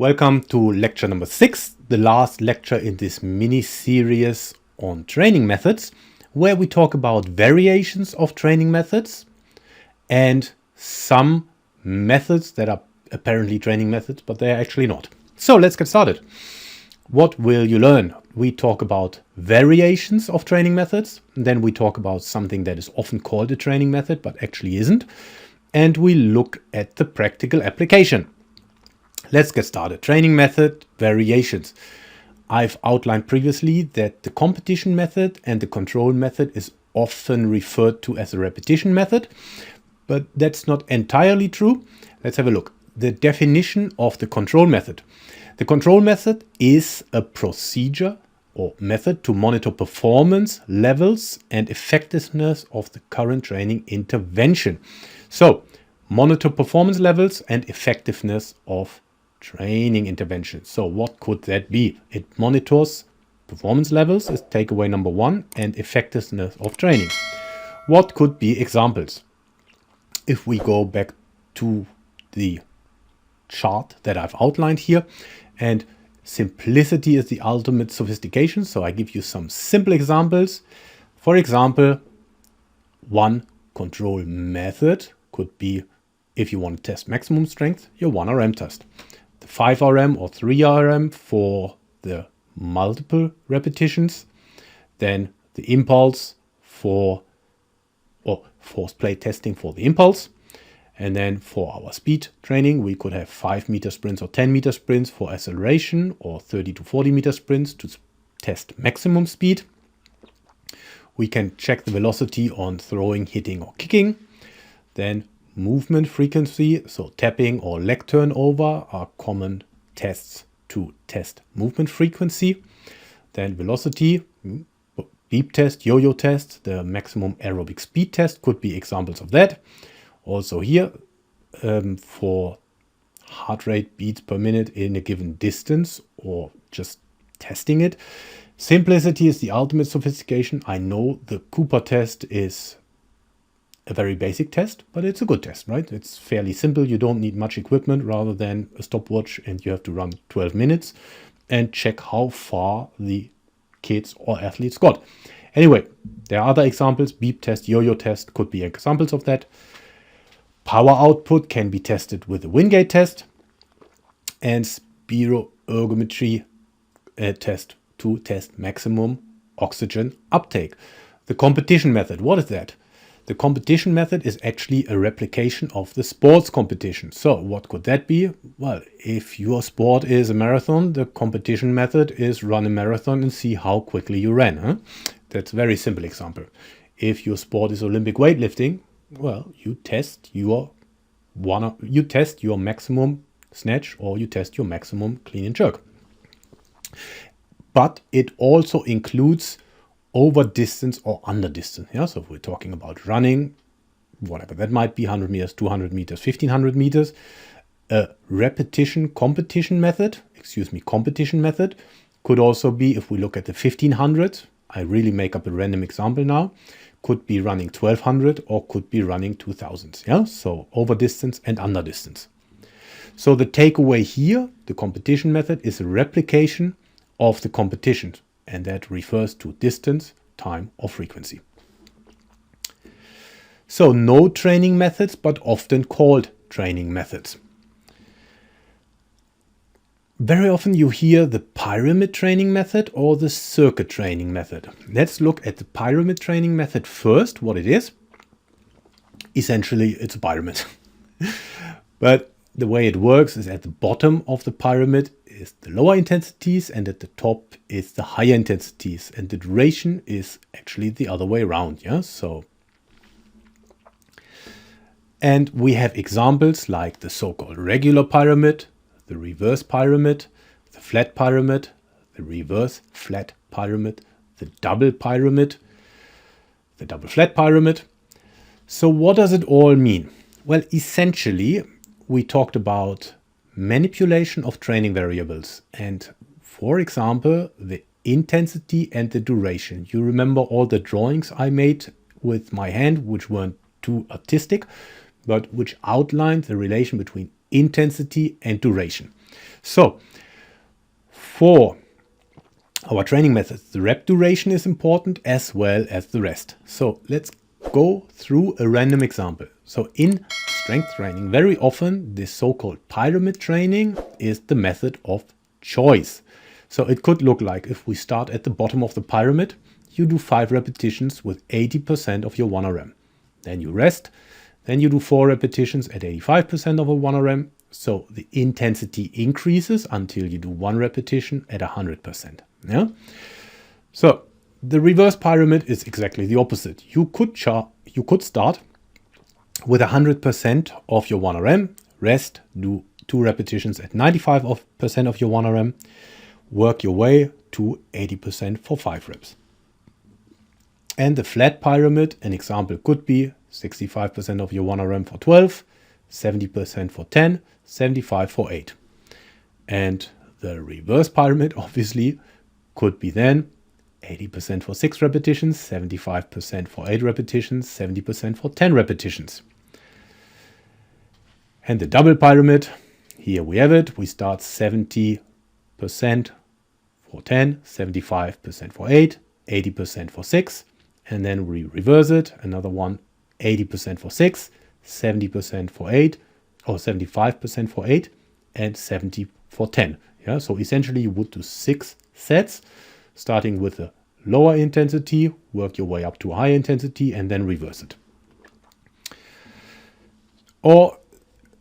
Welcome to lecture number 6, the last lecture in this mini-series on training methods, where we talk about variations of training methods and some methods that are apparently training methods, but they are actually not. So let's get started. What will you learn? We talk about variations of training methods, then we talk about something that is often called a training method, but actually isn't, and we look at the practical application. Let's get started. Training method variations. I've outlined previously that the competition method and the control method is often referred to as a repetition method, but that's not entirely true. Let's have a look. The definition of the control method. The control method is a procedure or method to monitor performance levels and effectiveness of the current training intervention. So, monitor performance levels and effectiveness of training intervention. So what could that be? It monitors performance levels is takeaway number 1 and effectiveness of training. What could be examples? If we go back to the chart that I've outlined here, and simplicity is the ultimate sophistication. So I give you some simple examples. For example, one control method could be, if you want to test maximum strength, your 1RM test. The 5RM or 3RM for the multiple repetitions, then the impulse for force plate testing for the impulse, and then for our speed training we could have 5-meter sprints or 10-meter sprints for acceleration, or 30 to 40-meter sprints to test maximum speed. We can check the velocity on throwing, hitting or kicking. Then movement frequency, so tapping or leg turnover are common tests to test movement frequency. Then velocity, beep test, yo-yo test, the maximum aerobic speed test could be examples of that. Also here, for heart rate beats per minute in a given distance or just testing it. Simplicity is the ultimate sophistication. I know the Cooper test is a very basic test, but it's a good test, right? It's fairly simple. You don't need much equipment rather than a stopwatch, and you have to run 12 minutes and check how far the kids or athletes got. Anyway, there are other examples. Beep test, yo-yo test could be examples of that. Power output can be tested with the Wingate test, and spiroergometry test to test maximum oxygen uptake. The competition method, what is that? The competition method is actually a replication of the sports competition. So what could that be? Well, if your sport is a marathon, the competition method is run a marathon and see how quickly you ran. Huh? That's a very simple example. If your sport is Olympic weightlifting, well, you test your maximum snatch, or you test your maximum clean and jerk. But it also includes over distance or under distance. Yeah, so if we're talking about running, whatever that might be, 100 meters, 200 meters, 1500 meters, a competition method could also be, if we look at the 1500, I really make up a random example now, could be running 1200 or could be running 2000. Yeah, so over distance and under distance. So the takeaway here, the competition method is a replication of the competition, and that refers to distance, time, or frequency. So no training methods, but often called training methods. Very often you hear the pyramid training method or the circuit training method. Let's look at the pyramid training method first, what it is. Essentially, it's a pyramid. But the way it works is at the bottom of the pyramid is the lower intensities, and at the top is the higher intensities, and the duration is actually the other way around. Yeah, so, and we have examples like the so-called regular pyramid, the reverse pyramid, the flat pyramid, the reverse flat pyramid, the double pyramid, the double flat pyramid. So what does it all mean? Well, essentially, we talked about manipulation of training variables, and for example the intensity and the duration. You remember all the drawings I made with my hand, which weren't too artistic, but which outlined the relation between intensity and duration. So for our training methods, the rep duration is important as well as the rest. So let's go through a random example. So in strength training, very often this so-called pyramid training is the method of choice. So it could look like, if we start at the bottom of the pyramid, you do 5 repetitions with 80% of your 1RM. Then you rest. Then you do 4 repetitions at 85% of a 1RM. So the intensity increases until you do 1 repetition at 100%. Yeah. So the reverse pyramid is exactly the opposite. You could start with 100% of your 1RM, rest, do 2 repetitions at 95% of your 1RM, work your way to 80% for 5 reps. And the flat pyramid, an example could be 65% of your 1RM for 12, 70% for 10, 75 for 8. And the reverse pyramid obviously could be then 80% for 6 repetitions, 75% for 8 repetitions, 70% for 10 repetitions. And the double pyramid, here we have it. We start 70% for 10, 75% for 8, 80% for 6. And then we reverse it, another one, 80% for 6, 70% for 8, or 75% for 8, and 70 for 10. Yeah, so essentially you would do 6 sets, starting with a lower intensity, work your way up to a high intensity, and then reverse it. Or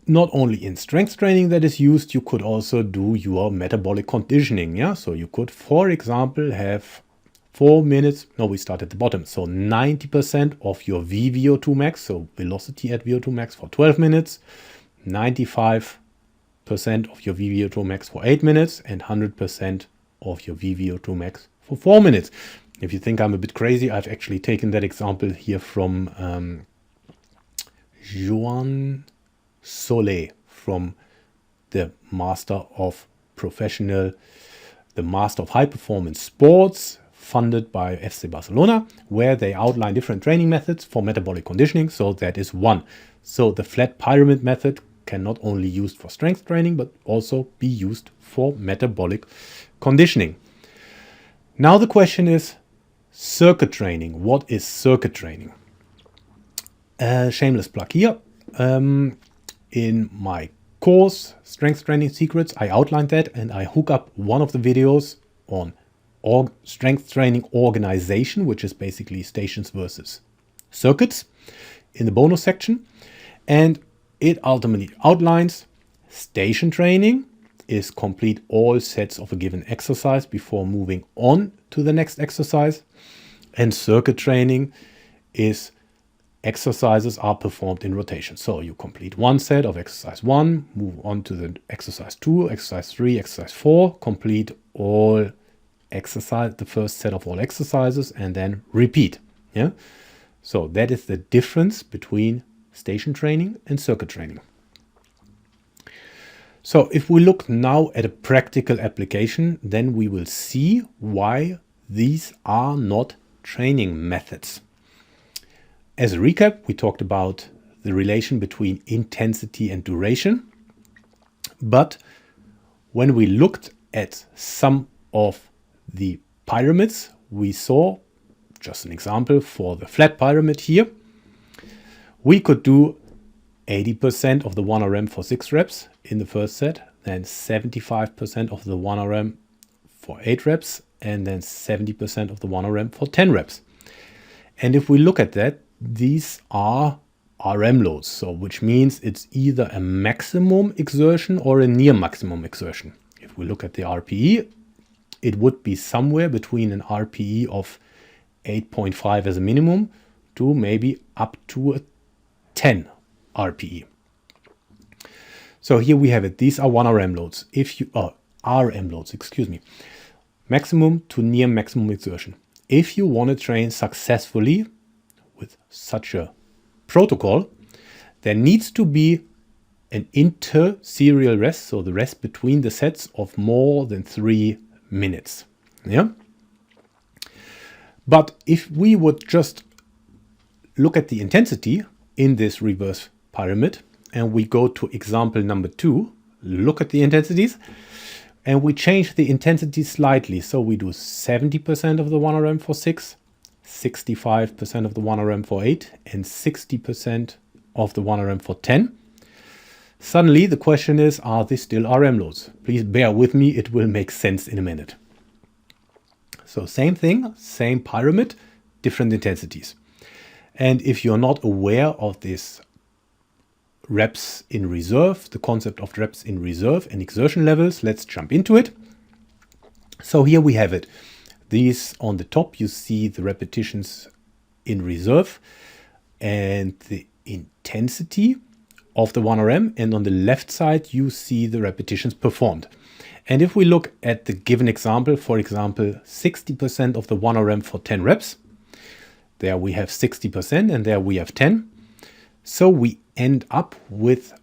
not only in strength training that is used, you could also do your metabolic conditioning. Yeah, so you could, for example, have 4 minutes. No, we start at the bottom. So 90% of your VVO2 max, so velocity at VO2 max for 12 minutes, 95% of your VVO2 max for 8 minutes, and 100% of your VVO2 max for 4 minutes. If you think I'm a bit crazy, I've actually taken that example here from Joan Solé, from the Master of High Performance Sports, funded by FC Barcelona, where they outline different training methods for metabolic conditioning. So that is one. So the flat pyramid method can not only be used for strength training, but also be used for metabolic conditioning. Now the question is circuit training. What is circuit training? Shameless plug here. In my course, Strength Training Secrets, I outlined that, and I hook up one of the videos on strength training organization, which is basically stations versus circuits, in the bonus section. And it ultimately outlines station training is complete all sets of a given exercise before moving on to the next exercise. And circuit training is exercises are performed in rotation. So you complete one set of exercise 1, move on to the exercise 2, exercise 3, exercise 4, complete all exercise, the first set of all exercises, and then repeat. Yeah. So that is the difference between station training and circuit training. So if we look now at a practical application, then we will see why these are not training methods. As a recap, we talked about the relation between intensity and duration. But when we looked at some of the pyramids, we saw, just an example for the flat pyramid here, we could do 80% of the 1RM for 6 reps in the first set, then 75% of the 1RM for 8 reps, and then 70% of the 1RM for 10 reps. And if we look at that, these are RM loads, so which means it's either a maximum exertion or a near maximum exertion. If we look at the RPE, it would be somewhere between an RPE of 8.5 as a minimum to maybe up to a 10 RPE. So here we have it. These are 1 RM loads. RM loads, maximum to near maximum exertion. If you want to train successfully with such a protocol, there needs to be an inter-serial rest, so the rest between the sets, of more than 3 minutes. Yeah. But if we would just look at the intensity in this reverse pyramid, and we go to example number 2, look at the intensities, and we change the intensity slightly. So we do 70% of the 1RM for 6, 65% of the 1RM for 8, and 60% of the 1RM for 10. Suddenly the question is, are they still RM loads? Please bear with me, it will make sense in a minute. So same thing, same pyramid, different intensities. And if you're not aware of this reps in reserve, the concept of reps in reserve and exertion levels, let's jump into it. So here we have it. These on the top, you see the repetitions in reserve and the intensity of the 1RM, and on the left side you see the repetitions performed. And if we look at the given example, for example, 60% of the 1RM for 10 reps, there we have 60% and there we have 10. So we end up with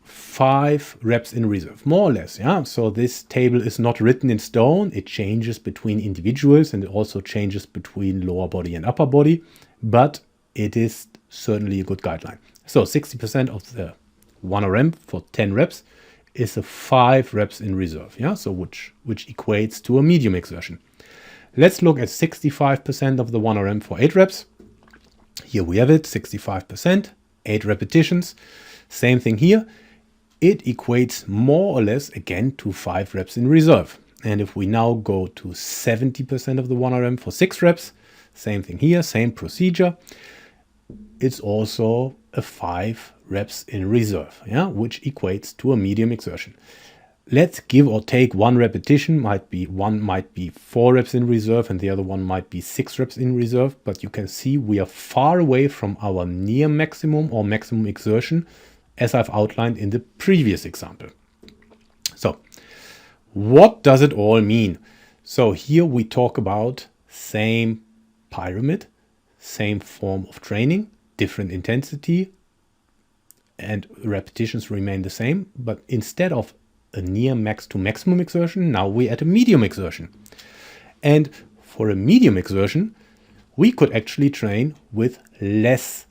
5 reps in reserve, more or less. Yeah. So this table is not written in stone. It changes between individuals and it also changes between lower body and upper body, but it is certainly a good guideline. So 60% of the 1RM for 10 reps is a 5 reps in reserve. Yeah. So which equates to a medium exertion. Let's look at 65% of the 1RM for 8 reps. Here we have it, 65%, 8 repetitions. Same thing here. It equates more or less again to 5 reps in reserve. And if we now go to 70% of the 1RM for 6 reps, same thing here, same procedure. It's also a 5 reps in reserve, yeah, which equates to a medium exertion. Let's give or take one repetition, one might be 4 reps in reserve and the other one might be 6 reps in reserve, but you can see we are far away from our near maximum or maximum exertion as I've outlined in the previous example. So what does it all mean? So here we talk about same pyramid, same form of training, different intensity, and repetitions remain the same, but instead of a near max to maximum exertion, now we're at a medium exertion. And for a medium exertion, we could actually train with less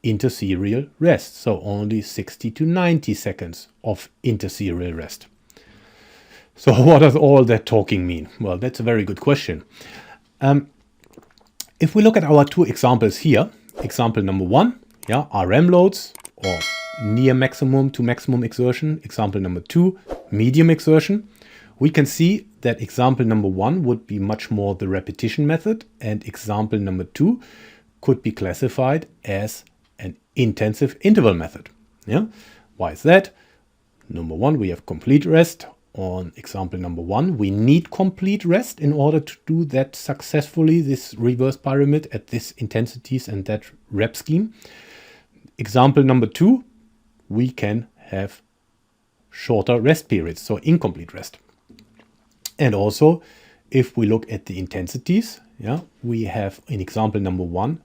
interserial rest. So only 60 to 90 seconds of interserial rest. So what does all that talking mean? Well, that's a very good question. If we look at our 2 examples here, example number 1, yeah, RM loads or near maximum to maximum exertion. Example number 2, medium exertion. We can see that example number 1 would be much more the repetition method, and example number 2 could be classified as an intensive interval method. Yeah. Why is that? Number 1, we have complete rest. On example number 1, we need complete rest in order to do that successfully, this reverse pyramid at this intensities and that rep scheme. Example number 2, we can have shorter rest periods, so incomplete rest. And also, if we look at the intensities, yeah, we have in example number 1,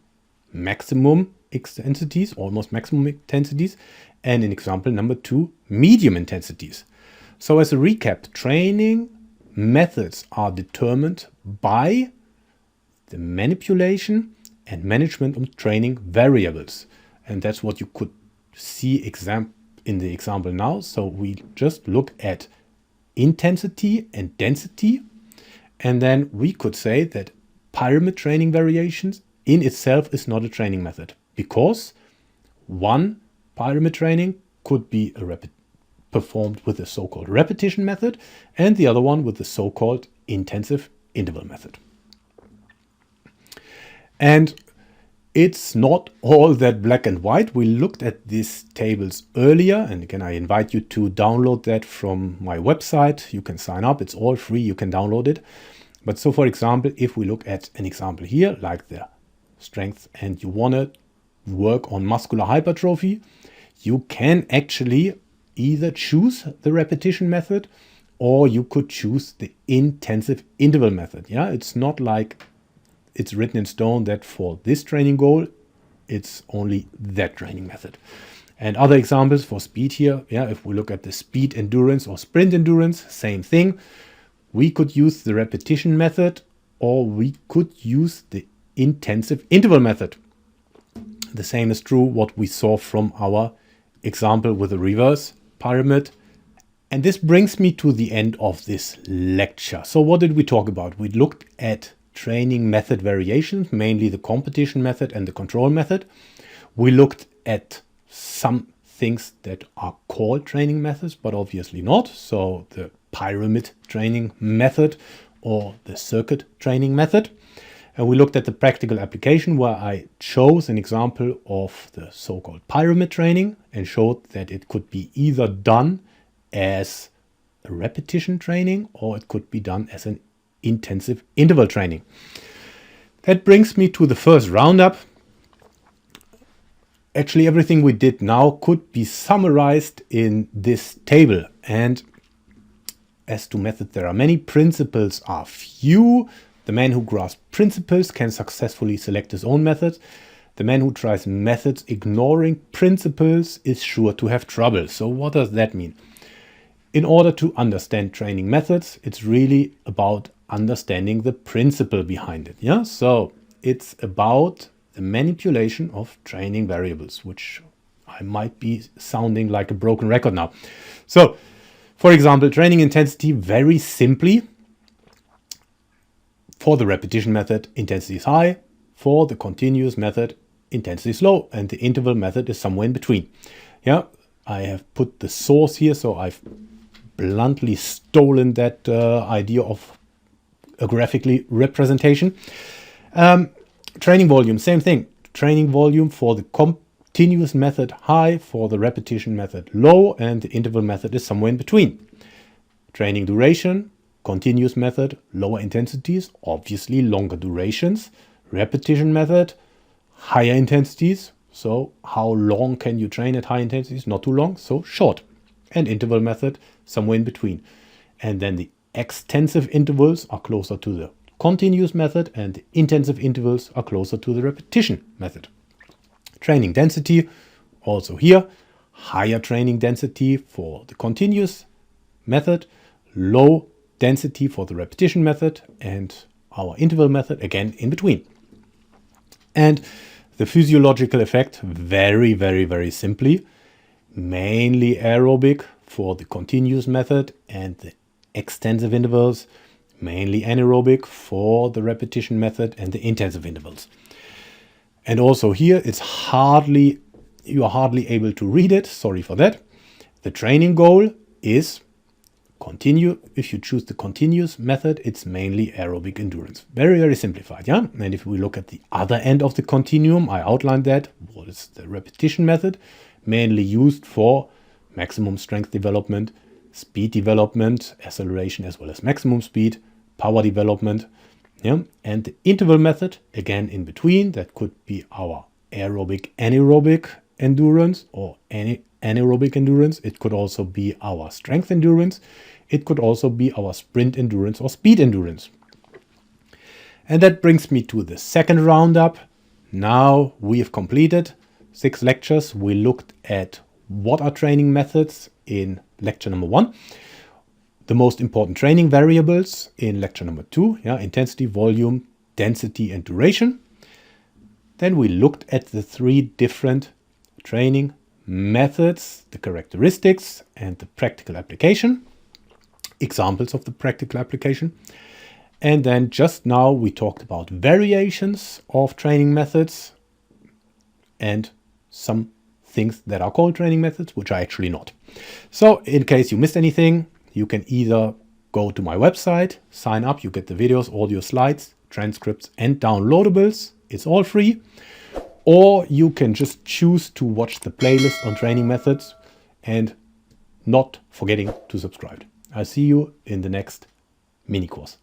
maximum intensities, almost maximum intensities, and in example number 2, medium intensities. So as a recap, training methods are determined by the manipulation and management of training variables. And that's what you could see in the example now. So we just look at intensity and density. And then we could say that pyramid training variations in itself is not a training method, because one pyramid training could be performed with the so-called repetition method and the other one with the so-called intensive interval method. And it's not all that black and white. We looked at these tables earlier, and again, I invite you to download that from my website. You can sign up, it's all free, you can download it. But so for example, if we look at an example here, like the strength, and you want to work on muscular hypertrophy, you can actually either choose the repetition method or you could choose the intensive interval method. Yeah, it's not like it's written in stone that for this training goal, it's only that training method. And other examples for speed here, yeah, if we look at the speed endurance or sprint endurance, same thing. We could use the repetition method or we could use the intensive interval method. The same is true what we saw from our example with the reverse pyramid, And this brings me to the end of this lecture. So what did we talk about? We looked at training method variations, mainly the competition method and the control method. We looked at some things that are called training methods, but obviously not. So the pyramid training method or the circuit training method. And we looked at the practical application where I chose an example of the so-called pyramid training and showed that it could be either done as a repetition training or it could be done as an intensive interval training. That brings me to the first roundup. Actually, everything we did now could be summarized in this table. And as to methods, there are many. Principles are few. The man who grasps principles can successfully select his own methods. The man who tries methods ignoring principles is sure to have trouble. So what does that mean? In order to understand training methods, it's really about understanding the principle behind it. Yeah, so it's about the manipulation of training variables, which I might be sounding like a broken record now. So, for example, training intensity, very simply, for the repetition method, intensity is high. For the continuous method, intensity is low, and the interval method is somewhere in between. Yeah, I have put the source here, so I've bluntly stolen that idea of a graphically representation. Training volume, same thing. Training volume for the continuous method high, for the repetition method low, and the interval method is somewhere in between. Training duration, continuous method, lower intensities, obviously longer durations. Repetition method, higher intensities. So how long can you train at high intensities? Not too long, so short. And interval method, somewhere in between. And then the extensive intervals are closer to the continuous method and the intensive intervals are closer to the repetition method. Training density, also here, higher training density for the continuous method, low density for the repetition method, and our interval method, again, in between. And the physiological effect, very, very, very simply, mainly aerobic for the continuous method and the extensive intervals, mainly anaerobic for the repetition method and the intensive intervals. And also here, you are hardly able to read it. Sorry for that. The training goal is continue. If you choose the continuous method, it's mainly aerobic endurance. Very, very simplified, yeah? And if we look at the other end of the continuum, I outlined that. What is the repetition method? Mainly used for maximum strength development, speed development, acceleration as well as maximum speed, power development. Yeah? And the interval method, again in between, that could be our aerobic, anaerobic endurance or anaerobic endurance. It could also be our strength endurance. It could also be our sprint endurance or speed endurance. And that brings me to the second roundup. Now we have completed 6 lectures. We looked at what are training methods in lecture number 1. The most important training variables in lecture number 2, intensity, volume, density, and duration. Then we looked at the 3 different training methods, the characteristics, and the practical application, examples of the practical application. And then just now we talked about variations of training methods and some things that are called training methods, which are actually not. So in case you missed anything, you can either go to my website, sign up, you get the videos, audio slides, transcripts, and downloadables. It's all free. Or you can just choose to watch the playlist on training methods and not forgetting to subscribe. I'll see you in the next mini course.